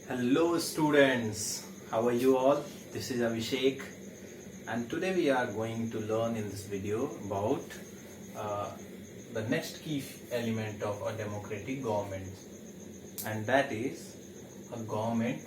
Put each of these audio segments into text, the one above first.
Hello students, how are you all? This is Abhishek and today we are going to learn in this video about uh, the next key element of a democratic government, and that is a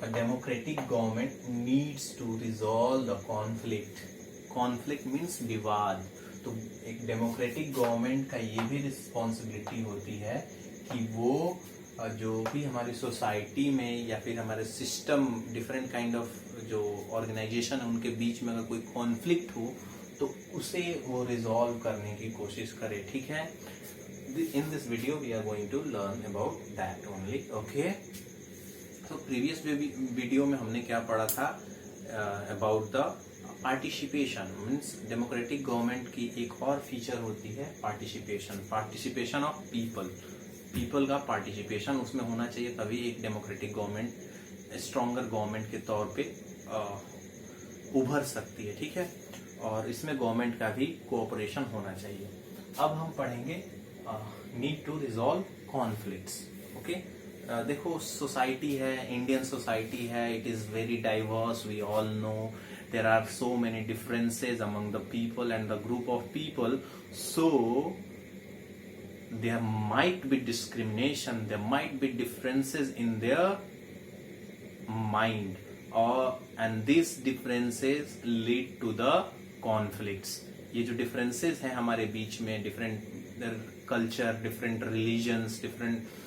democratic government needs to resolve the conflict. Conflict means विवाद. तो एक democratic government का ये भी responsibility होती है कि वो जो भी हमारी सोसाइटी में या फिर हमारे सिस्टम डिफरेंट काइंड ऑफ जो ऑर्गेनाइजेशन है उनके बीच में अगर कोई कॉन्फ्लिक्ट हो तो उसे वो रिजॉल्व करने की कोशिश करे. ठीक है, in this video we are going to learn about that only. Okay, तो प्रीवियस वीडियो में हमने क्या पढ़ा था about the participation. Means democratic government की एक और फीचर होती है पार्टिसिपेशन ऑफ पीपल का पार्टिसिपेशन उसमें होना चाहिए, तभी एक डेमोक्रेटिक गवर्नमेंट स्ट्रॉन्गर गवर्नमेंट के तौर पे उभर सकती है. ठीक है, और इसमें गवर्नमेंट का भी कोऑपरेशन होना चाहिए. अब हम पढ़ेंगे need to resolve conflicts. Okay, देखो सोसाइटी है, इंडियन सोसाइटी है, it is very diverse. We all know there are so many differences among the people and the group of people, so there might be discrimination, there might be differences in their mind, and these differences lead to the conflicts. ये जो differences हैं हमारे बीच में, different culture, different religions, different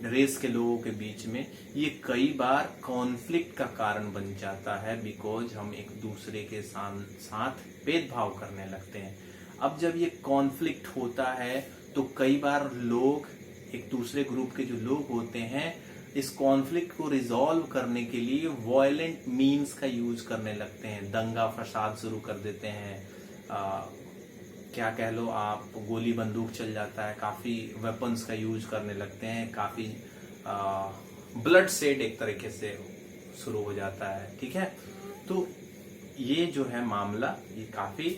race के लोगों के बीच में, ये कई बार कॉन्फ्लिक्ट का कारण बन जाता है बिकॉज हम एक दूसरे के साथ भेदभाव करने लगते हैं. अब जब ये कॉन्फ्लिक्ट होता है तो कई बार लोग, एक दूसरे ग्रुप के जो लोग होते हैं, इस कॉन्फ्लिक्ट को रिजॉल्व करने के लिए वायलेंट मीन्स का यूज करने लगते हैं. दंगा फसाद शुरू कर देते हैं, क्या कह लो आप, गोली बंदूक चल जाता है, काफी वेपन्स का यूज करने लगते हैं, काफी ब्लड सेड एक तरीके से शुरू हो जाता है. ठीक है, तो ये जो है मामला ये काफी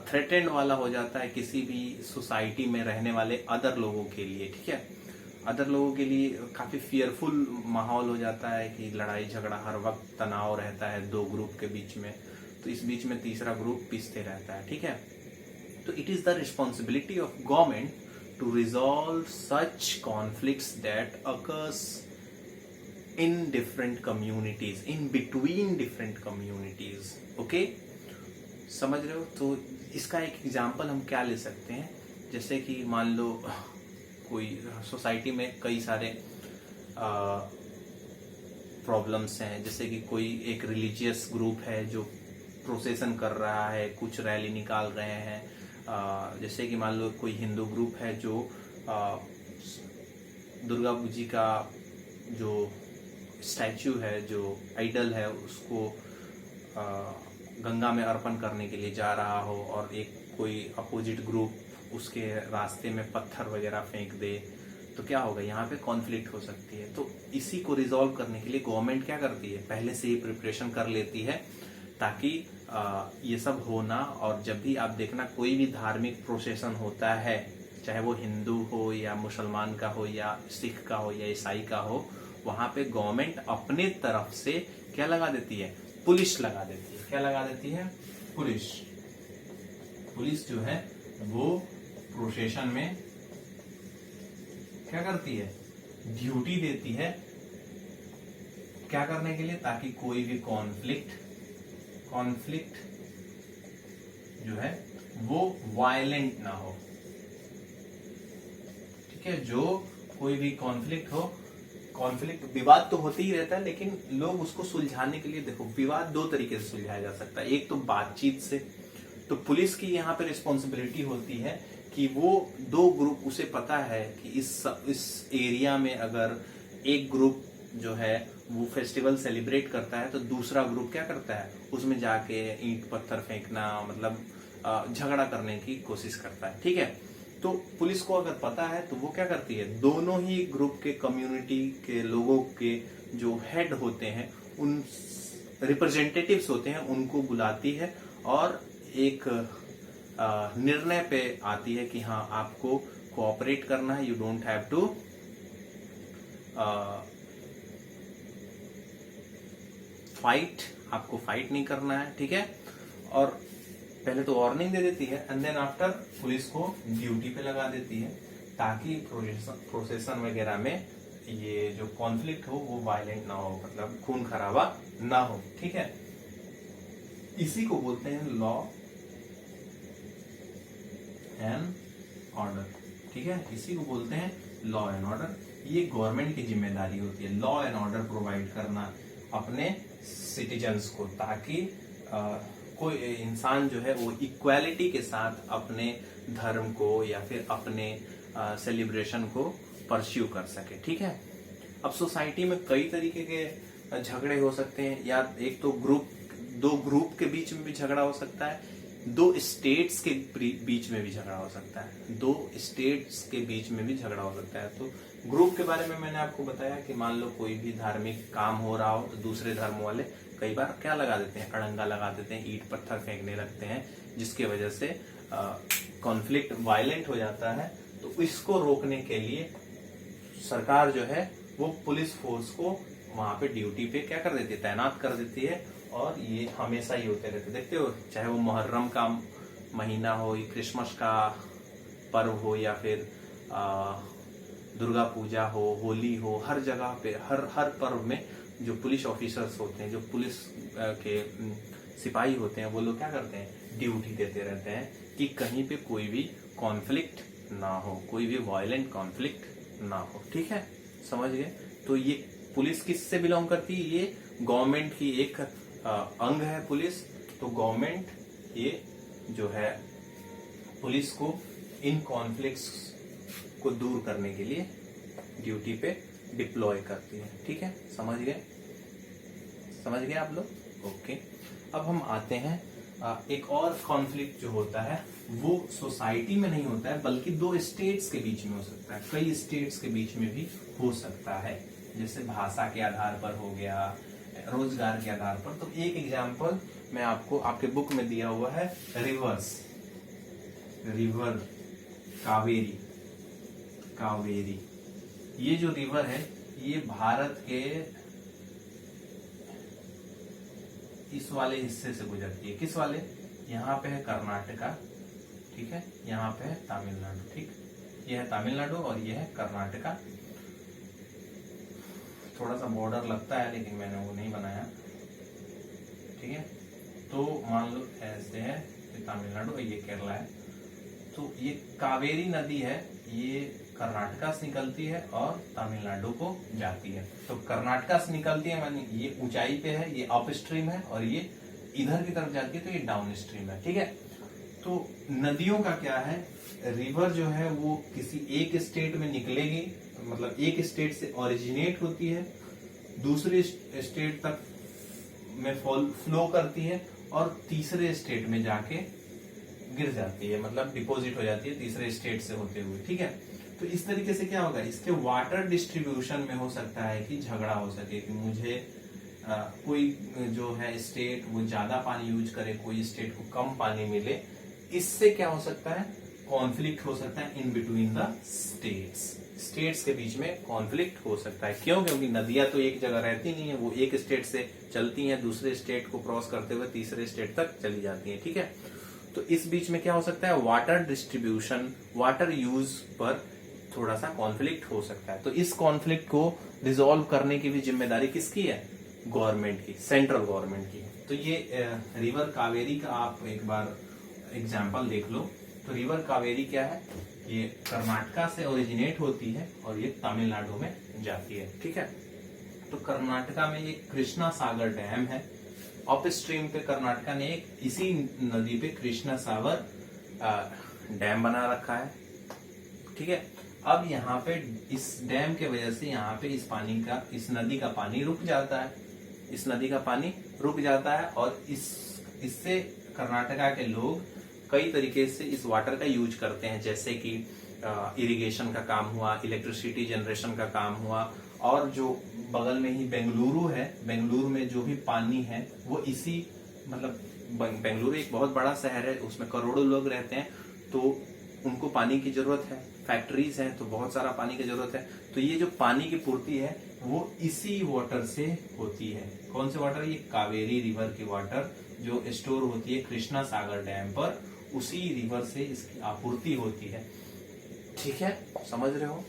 थ्रेटेंड वाला हो जाता है किसी भी सोसाइटी में रहने वाले अदर लोगों के लिए. ठीक है, अदर लोगों के लिए काफी फियरफुल माहौल हो जाता है कि लड़ाई झगड़ा हर वक्त, तनाव रहता है दो ग्रुप के बीच में, तो इस बीच में तीसरा ग्रुप पिसते रहता है. ठीक है, तो it is the responsibility of government to resolve such conflicts that occurs in different communities, in between different communities. Okay, समझ रहे हो? तो इसका एक एग्जाम्पल हम क्या ले सकते हैं, जैसे कि मान लो कोई सोसाइटी में कई सारे प्रॉब्लम्स हैं, जैसे कि कोई एक रिलीजियस ग्रुप है जो प्रोसेसन कर रहा है, कुछ रैली निकाल रहे हैं. जैसे कि मान लो कोई हिंदू ग्रुप है जो दुर्गा जी का जो स्टैचू है, जो आइडल है, उसको गंगा में अर्पण करने के लिए जा रहा हो और एक कोई अपोजिट ग्रुप उसके रास्ते में पत्थर वगैरह फेंक दे, तो क्या होगा, यहाँ पे कॉन्फ्लिक्ट हो सकती है. तो इसी को रिजॉल्व करने के लिए गवर्नमेंट क्या करती है, पहले से ही प्रिपरेशन कर लेती है ताकि ये सब होना. और जब भी आप देखना कोई भी धार्मिक प्रोसेसन होता है, चाहे वो हिंदू हो या मुसलमान का हो या सिख का हो या ईसाई का हो, वहां पे गवर्नमेंट अपने तरफ से क्या लगा देती है, पुलिस लगा देती है. क्या लगा देती है, पुलिस. पुलिस जो है वो प्रोसेसन में क्या करती है, ड्यूटी देती है, क्या करने के लिए, ताकि कोई भी कॉन्फ्लिक्ट जो है वो वायलेंट ना हो. ठीक है, जो कोई भी कॉन्फ्लिक्ट विवाद तो होते ही रहता है, लेकिन लोग उसको सुलझाने के लिए, देखो विवाद दो तरीके से सुलझाया जा सकता है. एक तो बातचीत से. तो पुलिस की यहाँ पे रिस्पॉन्सिबिलिटी होती है कि वो दो ग्रुप, उसे पता है कि इस एरिया में अगर एक ग्रुप जो है वो फेस्टिवल सेलिब्रेट करता है तो दूसरा ग्रुप क्या करता है, उसमें जाके ईंट पत्थर फेंकना, मतलब झगड़ा करने की कोशिश करता है. ठीक है, तो पुलिस को अगर पता है तो वो क्या करती है, दोनों ही ग्रुप के कम्युनिटी के लोगों के जो हेड होते हैं, उन रिप्रेजेंटेटिव्स होते हैं, उनको बुलाती है और एक निर्णय पे आती है कि हाँ आपको कोऑपरेट करना है, you don't have to fight, आपको फाइट नहीं करना है, ठीक है। और पहले तो वार्निंग दे देती है एंड देन आफ्टर पुलिस को ड्यूटी पे लगा देती है ताकि प्रोसेसन वगैरह में ये जो कॉन्फ्लिक्ट हो वो वायलेंट ना हो, मतलब खून खराबा ना हो, ठीक है। इसी को बोलते हैं लॉ एंड ऑर्डर, ठीक है, इसी को बोलते हैं लॉ एंड ऑर्डर। ये गवर्नमेंट की जिम्मेदारी होती है लॉ एंड ऑर्डर प्रोवाइड करना अपने सिटीजन्स को, ताकि कोई इंसान जो है वो इक्वालिटी के साथ अपने धर्म को या फिर अपने सेलिब्रेशन को परस्यू कर सके, ठीक है। अब सोसाइटी में कई तरीके के झगड़े हो सकते हैं, या एक तो दो ग्रुप के बीच में भी झगड़ा हो सकता है, दो स्टेट्स के बीच में भी झगड़ा हो सकता है, दो स्टेट्स के बीच में भी झगड़ा हो सकता है। तो ग्रुप के बारे में मैंने आपको बताया कि मान लो कोई भी धार्मिक काम हो रहा हो तो दूसरे धर्म वाले कई बार क्या लगा देते हैं, अड़ंगा लगा देते हैं, ईंट पत्थर फेंकने लगते हैं, जिसके वजह से कॉन्फ्लिक्ट वायलेंट हो जाता है। तो इसको रोकने के लिए सरकार जो है वो पुलिस फोर्स को वहां पे ड्यूटी पे क्या कर देती है, तैनात कर देती है। और ये हमेशा ही होते रहते, देखते हो, चाहे वो मुहर्रम का महीना हो, क्रिसमस का पर्व हो, या फिर दुर्गा पूजा हो, होली हो, हर जगह पे हर पर्व में जो पुलिस ऑफिसर्स होते हैं, जो पुलिस के सिपाही होते हैं, वो लोग क्या करते हैं, ड्यूटी देते रहते हैं कि कहीं पे कोई भी कॉन्फ्लिक्ट ना हो, कोई भी वायलेंट कॉन्फ्लिक्ट ना हो, ठीक है, समझ गए। तो ये पुलिस किससे बिलोंग करती है, ये गवर्नमेंट की एक अंग है पुलिस। तो गवर्नमेंट ये जो है पुलिस को इन कॉन्फ्लिक्ट्स को दूर करने के लिए ड्यूटी पे डिप्लॉय करती है, ठीक है, समझ गए आप लोग, ओके। अब हम आते हैं एक और कॉन्फ्लिक्ट जो होता है वो सोसाइटी में नहीं होता है, बल्कि दो स्टेट्स के बीच में हो सकता है, कई स्टेट्स के बीच में भी हो सकता है, जैसे भाषा के आधार पर हो गया, रोजगार के आधार पर। तो एक एग्जांपल मैं आपको आपके बुक में दिया हुआ है, रिवर कावेरी। ये जो रिवर है ये भारत के इस वाले हिस्से से गुजरती है, किस वाले, यहाँ पे है कर्नाटका, ठीक है, यहाँ पे है तमिलनाडु, ठीक, ये है तमिलनाडु और ये है कर्नाटका। थोड़ा सा बॉर्डर लगता है लेकिन मैंने वो नहीं बनाया, ठीक है। तो मान लो ऐसे है, ये तमिलनाडु और ये केरला है। तो ये कावेरी नदी है, ये कर्नाटका से निकलती है और तमिलनाडु को जाती है। तो कर्नाटका से निकलती है मानी ये ऊंचाई पे है, ये अप स्ट्रीम है, और ये इधर की तरफ जाती है तो ये डाउन स्ट्रीम है, ठीक है। तो नदियों का क्या है, रिवर जो है वो किसी एक स्टेट में निकलेगी, मतलब एक स्टेट से ओरिजिनेट होती है, दूसरे स्टेट तक में फ्लो करती है और तीसरे स्टेट में जाके गिर जाती है, मतलब डिपॉजिट हो जाती है तीसरे स्टेट से होते हुए, ठीक है। तो इस तरीके से क्या होगा, इसके वाटर डिस्ट्रीब्यूशन में हो सकता है कि झगड़ा हो सके कि मुझे कोई जो है स्टेट वो ज्यादा पानी यूज करे, कोई स्टेट को कम पानी मिले। इससे क्या हो सकता है, कॉन्फ्लिक्ट हो सकता है इन बिटवीन द स्टेट्स के बीच में कॉन्फ्लिक्ट हो सकता है। क्यों, क्योंकि नदियां तो एक जगह रहती नहीं है, वो एक स्टेट से चलती हैं, दूसरे स्टेट को क्रॉस करते हुए तीसरे स्टेट तक चली जाती हैं, ठीक है। तो इस बीच में क्या हो सकता है, वाटर डिस्ट्रीब्यूशन, वाटर यूज पर थोड़ा सा कॉन्फ्लिक्ट हो सकता है। तो इस कॉन्फ्लिक्ट को रिजॉल्व करने की भी जिम्मेदारी किसकी है, गवर्नमेंट की, सेंट्रल गवर्नमेंट की। तो ये रिवर कावेरी का आप एक बार एग्जाम्पल देख लो। तो रिवर कावेरी क्या है, ये कर्नाटका से ओरिजिनेट होती है और ये तमिलनाडु में जाती है, ठीक है। तो कर्नाटका में ये कृष्णा सागर डैम है, अप स्ट्रीम पे कर्नाटका ने एक इसी नदी पे कृष्णा सागर डैम बना रखा है, ठीक है। अब यहाँ पे इस डैम के वजह से यहाँ पे इस नदी का पानी रुक जाता है, इस नदी का पानी रुक जाता है, और इससे कर्नाटका के लोग कई तरीके से इस वाटर का यूज करते हैं, जैसे कि इरिगेशन का काम हुआ, इलेक्ट्रिसिटी जनरेशन का काम हुआ, और जो बगल में ही बेंगलुरु है, बेंगलुरु में जो भी पानी है वो इसी, मतलब बेंगलुरु एक बहुत बड़ा शहर है, उसमें करोड़ों लोग रहते हैं, तो उनको पानी की जरूरत है, फैक्ट्रीज हैं तो बहुत सारा पानी की जरूरत है। तो ये जो पानी की पूर्ति है वो इसी वाटर से होती है। कौन से वाटर? ये कावेरी रिवर की वाटर जो स्टोर होती है कृष्णा सागर डैम पर, उसी रिवर से इसकी आपूर्ति होती है। ठीक है, समझ रहे हो?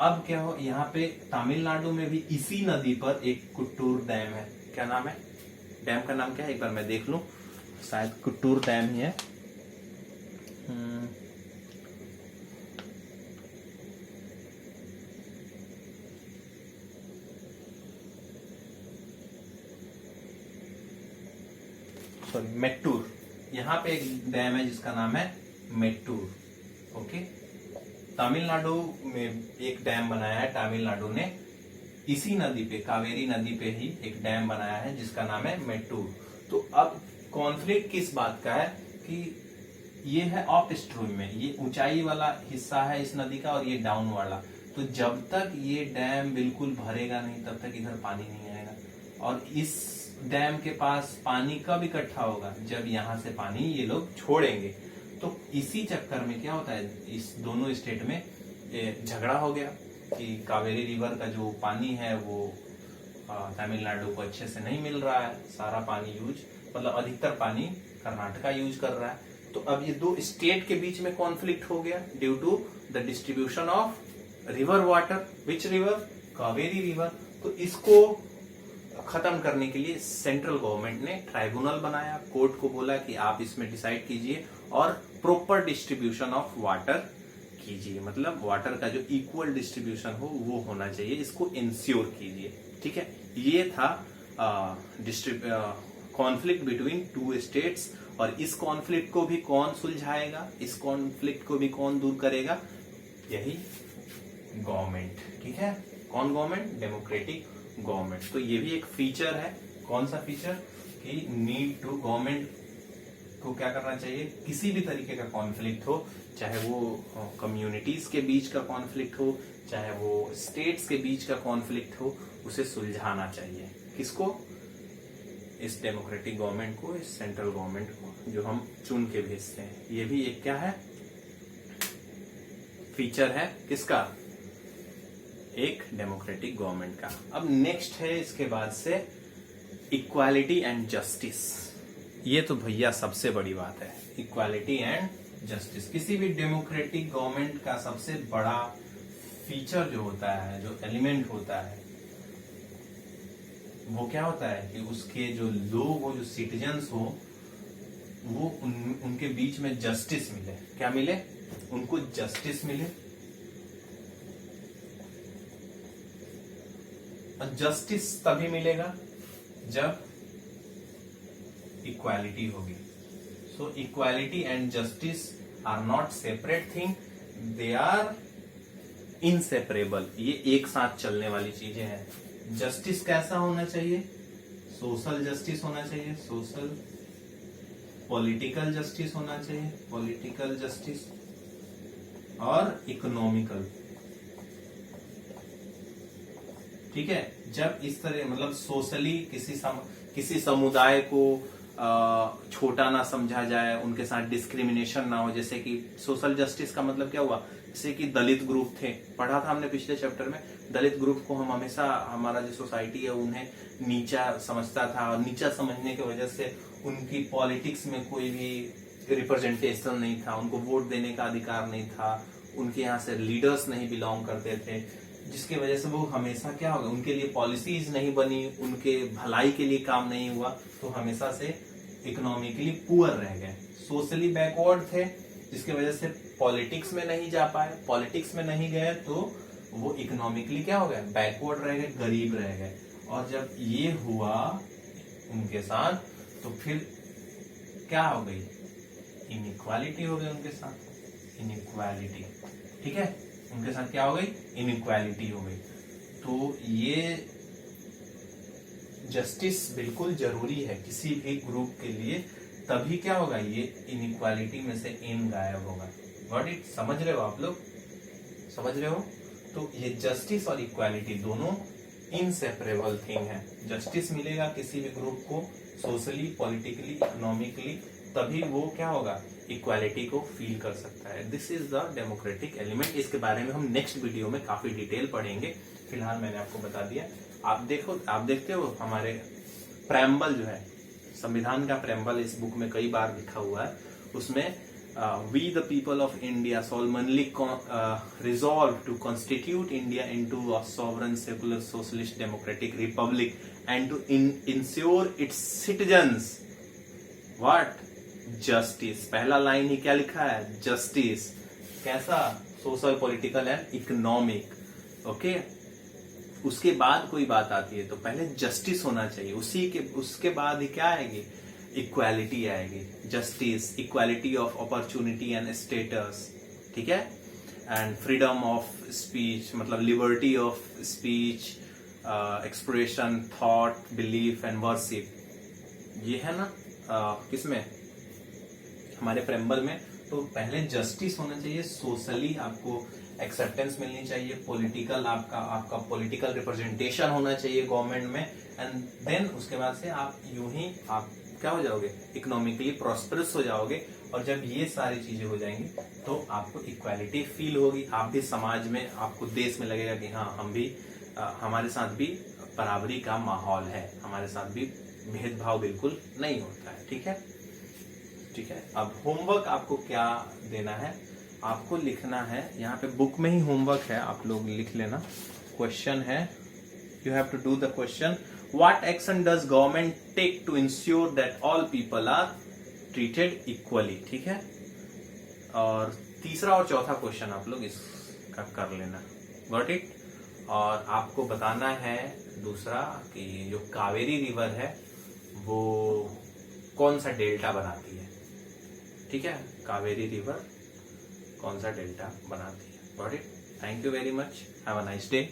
अब क्या हो, यहाँ पे तमिलनाडु में भी इसी नदी पर एक कुट्टूर डैम है। क्या नाम है डैम का? नाम क्या है एक बार मैं देख लूं, शायद कुट्टूर डैम ही है। सॉरी, मेट्टूर। यहाँ पे एक डैम है जिसका नाम है मेट्टूर। ओके, तमिलनाडु में एक डैम बनाया है तमिलनाडु ने, इसी नदी पे, कावेरी नदी पे ही एक डैम बनाया है जिसका नाम है मेट्टूर। तो अब कॉन्फ्लिक्ट किस बात का है कि ये है अप स्ट्रीम में, ये ऊंचाई वाला हिस्सा है इस नदी का और ये डाउन वाला। तो जब तक ये डैम बिल्कुल भरेगा नहीं तब तक इधर पानी नहीं आएगा। और इस डैम के पास पानी कब इकट्ठा होगा? जब यहाँ से पानी ये लोग छोड़ेंगे। तो इसी चक्कर में क्या होता है, इस दोनों स्टेट में झगड़ा हो गया कि कावेरी रिवर का जो पानी है वो तमिलनाडु को अच्छे से नहीं मिल रहा है, सारा पानी यूज, मतलब अधिकतर पानी कर्नाटका यूज कर रहा है। तो अब ये दो स्टेट के बीच में कॉन्फ्लिक्ट हो गया due to the distribution of river water. Which river? Kaveri river. तो इसको खत्म करने के लिए सेंट्रल गवर्नमेंट ने ट्राइब्यूनल बनाया, कोर्ट को बोला कि आप इसमें डिसाइड कीजिए और प्रॉपर डिस्ट्रीब्यूशन ऑफ वाटर कीजिए, मतलब वाटर का जो इक्वल डिस्ट्रीब्यूशन हो वो होना चाहिए, इसको इंश्योर कीजिए। ठीक है, ये था कॉन्फ्लिक्ट बिटवीन टू स्टेट्स। और इस कॉन्फ्लिक्ट को भी कौन सुलझाएगा, इस कॉन्फ्लिक्ट को भी कौन दूर करेगा? यही गवर्नमेंट। ठीक है, कौन गवर्नमेंट? Democratic government. तो ये भी एक फीचर है। कौन सा फीचर? कि नीड टू, गवर्नमेंट को क्या करना चाहिए, किसी भी तरीके का कॉन्फ्लिक्ट हो, चाहे वो कम्युनिटीज के बीच का कॉन्फ्लिक्ट हो, चाहे वो स्टेट्स के बीच का कॉन्फ्लिक्ट हो, उसे सुलझाना चाहिए। किसको? इस डेमोक्रेटिक गवर्नमेंट को, इस सेंट्रल गवर्नमेंट को जो हम चुन के भेजते हैं। ये भी एक क्या है, फीचर है किसका? एक डेमोक्रेटिक गवर्नमेंट का। अब नेक्स्ट है इसके बाद से इक्वालिटी एंड जस्टिस। ये तो भैया सबसे बड़ी बात है, इक्वालिटी एंड जस्टिस। किसी भी डेमोक्रेटिक गवर्नमेंट का सबसे बड़ा फीचर जो होता है, जो एलिमेंट होता है, वो क्या होता है कि उसके जो लोग हो, जो सिटीजन्स हो, वो उनके बीच में जस्टिस मिले। क्या मिले? उनको जस्टिस मिले। और जस्टिस तभी मिलेगा जब इक्वालिटी होगी। So equality and justice are not separate thing, they are inseparable. ये एक साथ चलने वाली चीजें हैं। जस्टिस कैसा होना चाहिए? सोशल जस्टिस होना चाहिए, सोशल। पॉलिटिकल जस्टिस होना चाहिए, पॉलिटिकल जस्टिस। और इकोनॉमिकल। ठीक है, जब इस तरह, मतलब सोशली किसी समुदाय को छोटा ना समझा जाए, उनके साथ डिस्क्रिमिनेशन ना हो। जैसे कि सोशल जस्टिस का मतलब क्या हुआ? जैसे कि दलित ग्रुप थे, पढ़ा था हमने पिछले चैप्टर में, दलित ग्रुप को हम हमेशा, हमारा जो सोसाइटी है उन्हें नीचा समझता था, और नीचा समझने की वजह से उनकी पॉलिटिक्स में कोई भी रिप्रेजेंटेशन नहीं था, उनको वोट देने का अधिकार नहीं था, उनके यहाँ से लीडर्स नहीं बिलोंग करते थे, जिसकी वजह से वो हमेशा क्या होगा, उनके लिए पॉलिसीज नहीं बनी, उनके भलाई के लिए काम नहीं हुआ, तो हमेशा से इकोनॉमिकली पुअर रह गए, सोशली बैकवर्ड थे, जिसकी वजह से पॉलिटिक्स में नहीं जा पाए। पॉलिटिक्स में नहीं गए तो वो इकोनॉमिकली क्या हो गए? बैकवर्ड रह गए, गरीब रह गए। और जब ये हुआ उनके साथ, तो फिर क्या हो गई? इनइक्वालिटी हो गई उनके साथ, इनइक्वालिटी। ठीक है, उनके साथ क्या हो गई? इनइक्वालिटी हो गई। तो ये जस्टिस बिल्कुल जरूरी है किसी भी ग्रुप के लिए, तभी क्या होगा? ये इनइक्वालिटी में से इन गायब होगा। Got it? समझ रहे हो आप लोग? समझ रहे हो? तो ये जस्टिस और इक्वालिटी दोनों इनसेपरेबल थिंग है। जस्टिस मिलेगा किसी भी ग्रुप को सोशली, पॉलिटिकली, इकोनॉमिकली, तभी वो क्या होगा, इक्वालिटी को फील कर सकता है। This is the democratic element. इसके बारे में हम नेक्स्ट वीडियो में काफी डिटेल पढ़ेंगे, फिलहाल मैंने आपको बता दिया। आप देखते हो हमारे प्रेम्बल जो है, संविधान का प्रेम्बल इस बुक में कई बार लिखा हुआ है, उसमें we the people of India solemnly resolve to constitute India into a sovereign secular socialist democratic republic and to ensure its citizens what justice। पहला लाइन ही क्या लिखा है, जस्टिस। कैसा, social political and economic. Okay, उसके बाद कोई बात आती है तो पहले जस्टिस होना चाहिए, उसके बाद ही क्या आएगी, इक्वालिटी आएगी। Justice, equality of opportunity and status, ठीक है, एंड फ्रीडम ऑफ स्पीच, मतलब liberty of speech, expression, thought, belief and worship. ये है ना किसमें, हमारे प्रेम्बल में। तो पहले जस्टिस होना चाहिए, सोशली आपको एक्सेप्टेंस मिलनी चाहिए, पॉलिटिकल आपका पॉलिटिकल रिप्रेजेंटेशन होना चाहिए गवर्नमेंट में, एंड देन उसके बाद से आप यूं ही आप क्या हो जाओगे, इकोनॉमिकली प्रॉस्परस हो जाओगे। और जब ये सारी चीजें हो जाएंगी तो आपको इक्वालिटी फील होगी, आप भी समाज में, आपको देश में लगेगा कि हाँ हम भी, हमारे साथ भी बराबरी का माहौल है, हमारे साथ भी भेदभाव बिल्कुल नहीं होता है। ठीक है, ठीक है। अब होमवर्क आपको क्या देना है, आपको लिखना है, यहाँ पे बुक में ही होमवर्क है, आप लोग लिख लेना। क्वेश्चन है, you have to do the question, what action does government take to ensure that all people are treated equally। ठीक है, और तीसरा और चौथा क्वेश्चन आप लोग इसका कर लेना, गॉट इट। और आपको बताना है दूसरा कि जो कावेरी रिवर है वो कौन सा डेल्टा बनाती है। ठीक है, कावेरी रिवर कौन सा डेल्टा बनाती है, got it. Thank you very much, have a nice day.